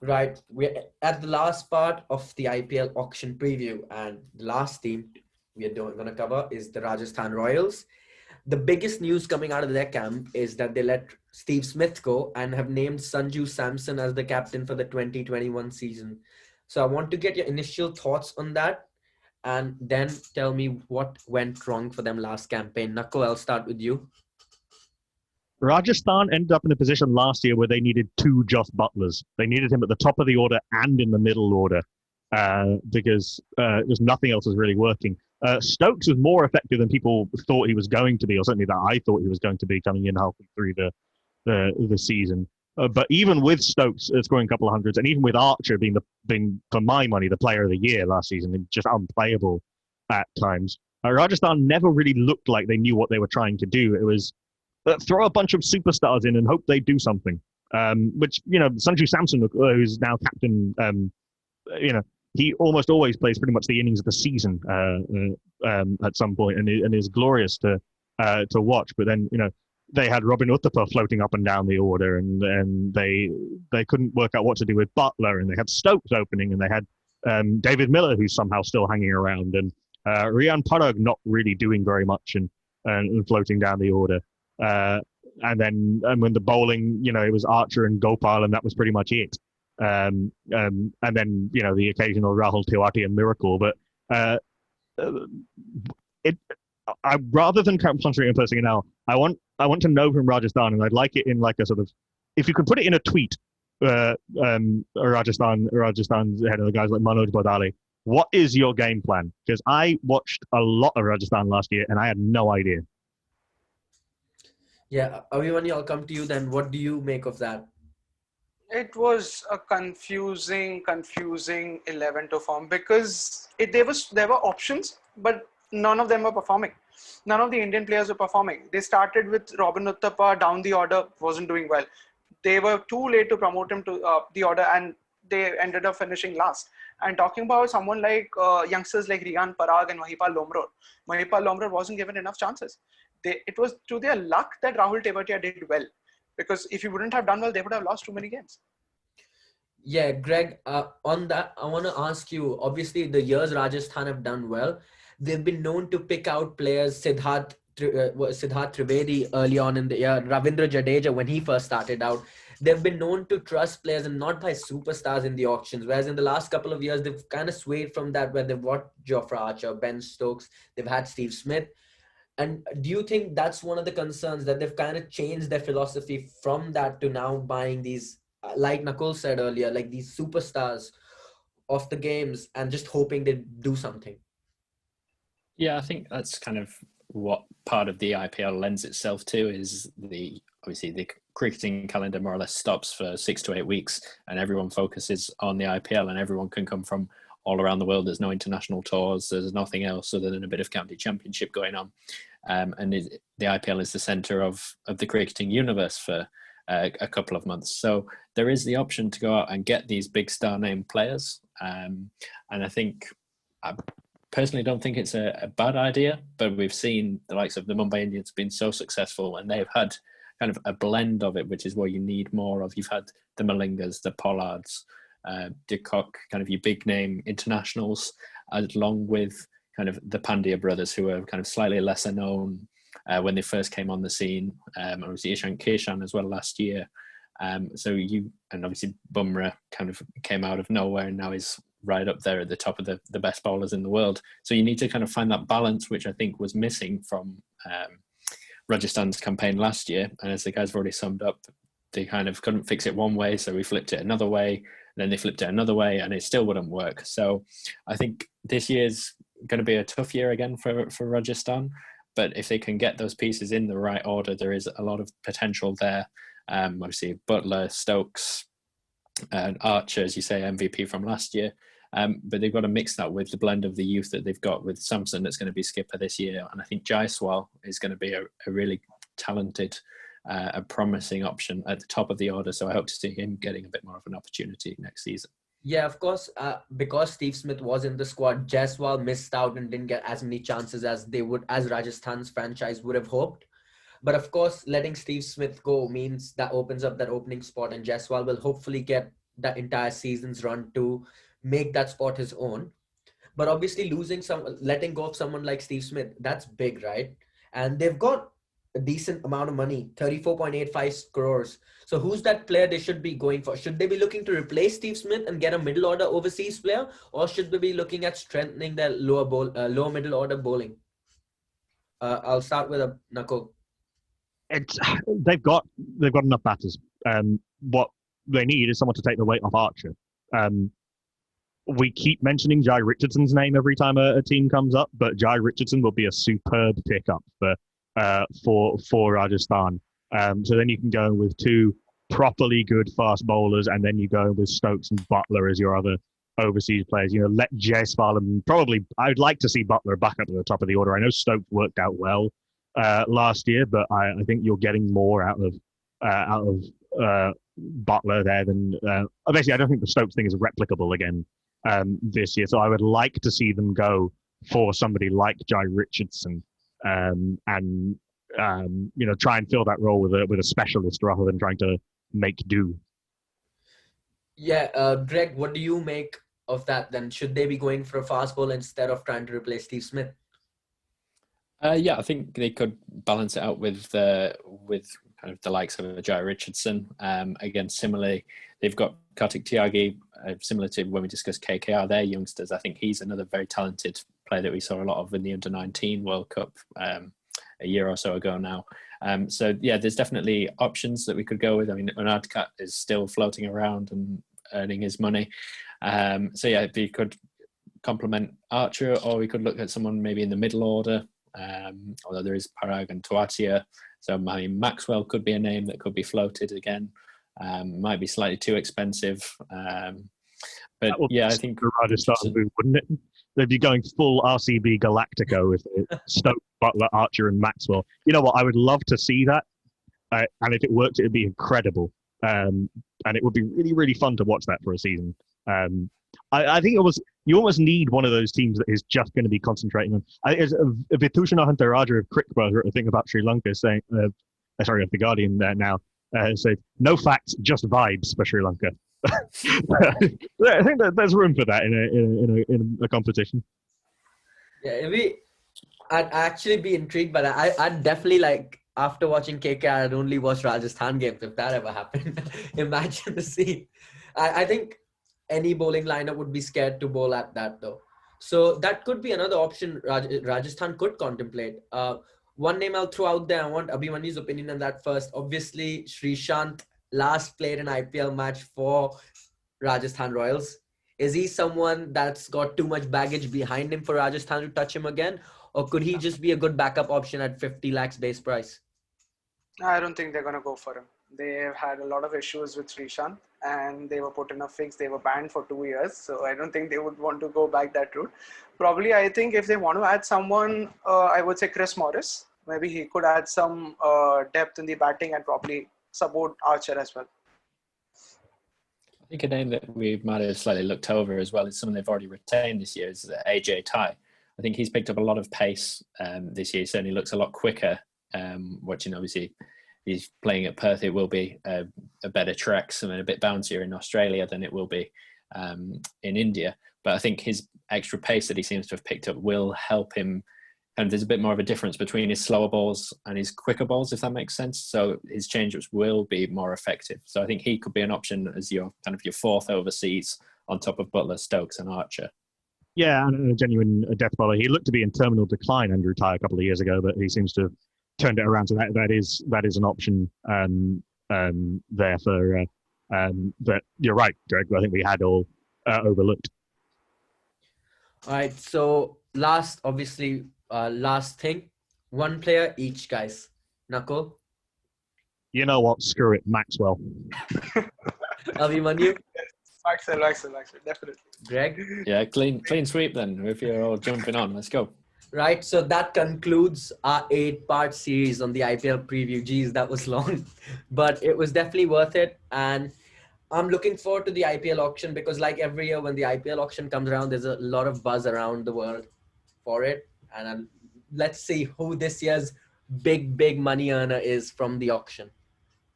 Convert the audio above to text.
Right, we're at the last part of the IPL auction preview, and the last team we're going to cover is the Rajasthan Royals. The biggest news coming out of their camp is that they let Steve Smith go and have named Sanju Samson as the captain for the 2021 season. So I want to get your initial thoughts on that and then tell me what went wrong for them last campaign. Nakul, I'll start with you. Rajasthan ended up in a position last year where they needed two Joss Butlers. They needed him at the top of the order and in the middle order because there's nothing else was really working. Stokes was more effective than people thought he was going to be, or certainly that I thought he was going to be coming in halfway through the season. But even with Stokes scoring a couple of hundreds, and even with Archer being for my money the player of the year last season, just unplayable at times. Rajasthan never really looked like they knew what they were trying to do. It was throw a bunch of superstars in and hope they do something. Which Sanju Samson, who's now captain, he almost always plays pretty much the innings of the season at some point, and is glorious to watch. But then they had Robin Uthappa floating up and down the order, and they couldn't work out what to do with Butler, and they had Stokes opening, and they had David Miller, who's somehow still hanging around, and Rian Parag not really doing very much and floating down the order. And when the bowling, it was Archer and Gopal, and that was pretty much it. And then the occasional Rahul Tewati miracle, but I rather than concentrating on personnel, I want to know from Rajasthan, and I'd like it in like a sort of, if you could put it in a tweet, Rajasthan's head of the guys like Manoj Badali, what is your game plan? Because I watched a lot of Rajasthan last year and I had no idea. Yeah, Abhimanyu, I'll come to you then. What do you make of that? It was a confusing 11 to form because there were options, but none of them were performing. None of the Indian players were performing. They started with Robin Uthappa down the order, wasn't doing well. They were too late to promote him to the order, and they ended up finishing last. And talking about someone like youngsters like Rian Parag and Mahipal Lomror wasn't given enough chances. It was to their luck that Rahul Tewatia did well. Because if he wouldn't have done well, they would have lost too many games. Yeah, Greg, on that, I want to ask you, obviously the years Rajasthan have done well, they've been known to pick out players, Siddharth Trivedi early on in the year, Ravindra Jadeja when he first started out. They've been known to trust players and not buy superstars in the auctions, whereas in the last couple of years, they've kind of swayed from that, where they've bought Jofra Archer, Ben Stokes, they've had Steve Smith. And do you think that's one of the concerns, that they've kind of changed their philosophy from that to now buying these, like Nakul said earlier, like these superstars of the games and just hoping they do something? Yeah, I think that's kind of what part of the IPL lends itself to, is obviously the cricketing calendar more or less stops for 6 to 8 weeks and everyone focuses on the IPL, and everyone can come from all around the world. There's no international tours. There's nothing else other than a bit of county championship going on. And the IPL is the centre of the cricketing universe for a couple of months. So there is the option to go out and get these big star name players. And I think, I personally don't think it's a bad idea, but we've seen the likes of the Mumbai Indians being so successful, and they've had kind of a blend of it, which is what you need more of. You've had the Malingas, the Pollards, De Kock, kind of your big name internationals, along with kind of the Pandya brothers, who are kind of slightly lesser known when they first came on the scene. Obviously Ishan Kishan as well last year. And obviously Bumrah kind of came out of nowhere and now is right up there at the top of the best bowlers in the world. So you need to kind of find that balance, which I think was missing from Rajasthan's campaign last year. And as the guys have already summed up, they kind of couldn't fix it one way, so we flipped it another way. Then they flipped it another way and it still wouldn't work. So I think this year's going to be a tough year again for Rajasthan. But if they can get those pieces in the right order, there is a lot of potential there. Obviously, Butler, Stokes, and Archer, as you say, MVP from last year. But they've got to mix that with the blend of the youth that they've got with Samson, that's going to be skipper this year. And I think Jaiswal is going to be a really talented, a promising option at the top of the order. So I hope to see him getting a bit more of an opportunity next season. Yeah, of course, because Steve Smith was in the squad, Jaiswal missed out and didn't get as many chances as Rajasthan's franchise would have hoped. But of course, letting Steve Smith go means that opens up that opening spot, and Jaiswal will hopefully get the entire season's run to make that spot his own. But obviously letting go of someone like Steve Smith, that's big, right? And they've got a decent amount of money, 34.85 crores. So who's that player they should be going for? Should they be looking to replace Steve Smith and get a middle order overseas player, or should they be looking at strengthening their lower middle order bowling? I'll start with a Nakul. It's they've got enough batters. What they need is someone to take the weight off Archer. We keep mentioning Jai Richardson's name every time a team comes up, but Jai Richardson will be a superb pickup for Rajasthan. So then you can go with two properly good fast bowlers, and then you go with Stokes and Butler as your other overseas players. You know, let Jaiswal and probably I would like to see Butler back up at the top of the order. I know Stokes worked out well last year, but I think you're getting more out of Butler there than basically. I don't think the Stokes thing is replicable again this year. So I would like to see them go for somebody like Jai Richardson and try and fill that role with a specialist rather than trying to make do. Yeah, Greg, what do you make of that then? Should they be going for a fast bowler instead of trying to replace Steve Smith? Yeah, I think they could balance it out with kind of the likes of Jai Richardson. Again, similarly, they've got Kartik Tyagi, similar to when we discussed KKR, their youngsters. I think he's another very talented player that we saw a lot of in the Under-19 World Cup a year or so ago now. So, yeah, there's definitely options that we could go with. I mean, Unadkat is still floating around and earning his money. So, yeah, we could complement Archer, or we could look at someone maybe in the middle order, although there is Parag and Tuatia. So, I mean, Maxwell could be a name that could be floated again. Might be slightly too expensive. But, yeah, I think... The Rajasthan move, wouldn't it? They'd be going full RCB Galactico with Stokes, Butler, Archer, and Maxwell. You know what? I would love to see that. And if it worked, it would be incredible. And it would be really, really fun to watch that for a season. I think you almost need one of those teams that is just going to be concentrating on. Vithushan Hantaraja of Cricket wrote a thing about Sri Lanka saying, sorry, of the Guardian now, said, no facts, just vibes for Sri Lanka. I think that there's room for that in a competition. Yeah, I'd actually be intrigued, but I'd definitely after watching KKR, I'd only watch Rajasthan games if that ever happened. Imagine the scene. I think any bowling lineup would be scared to bowl at that though. So that could be another option Rajasthan could contemplate. One name I'll throw out there, I want Abhimanyu's opinion on that first. Obviously, Srishant last played an IPL match for Rajasthan Royals. Is he someone that's got too much baggage behind him for Rajasthan to touch him again? Or could he just be a good backup option at 50 lakhs base price? I don't think they're going to go for him. They've had a lot of issues with Srishant and they were put in a fix. They were banned for 2 years. So I don't think they would want to go back that route. Probably, I think if they want to add someone, I would say Chris Morris. Maybe he could add some depth in the batting and probably support Archer as well. I think a name that we might have slightly looked over as well is someone they've already retained this year is AJ Ty. I think he's picked up a lot of pace this year. He certainly looks a lot quicker. Watching, obviously, he's playing at Perth. It will be a better trek, and a bit bouncier in Australia than it will be in India. But I think his extra pace that he seems to have picked up will help him. And there's a bit more of a difference between his slower balls and his quicker balls, if that makes sense. So his change-ups will be more effective. So I think he could be an option as your fourth overseas on top of Butler, Stokes, and Archer. Yeah, and a genuine death bowler. He looked to be in terminal decline, Andrew Ty, a couple of years ago, but he seems to have turned it around. So that is an option there for. But you're right, Greg. I think we had all overlooked. All right. So last thing, one player each, guys. Nakul? You know what? Screw it, Maxwell. Abhimanyu? Maxwell, definitely. Greg? Yeah, clean sweep then, if you're all jumping on. Let's go. Right, so that concludes our 8-part series on the IPL preview. Geez, that was long. But it was definitely worth it. And I'm looking forward to the IPL auction because like every year when the IPL auction comes around, there's a lot of buzz around the world for it. And let's see who this year's big money earner is from the auction.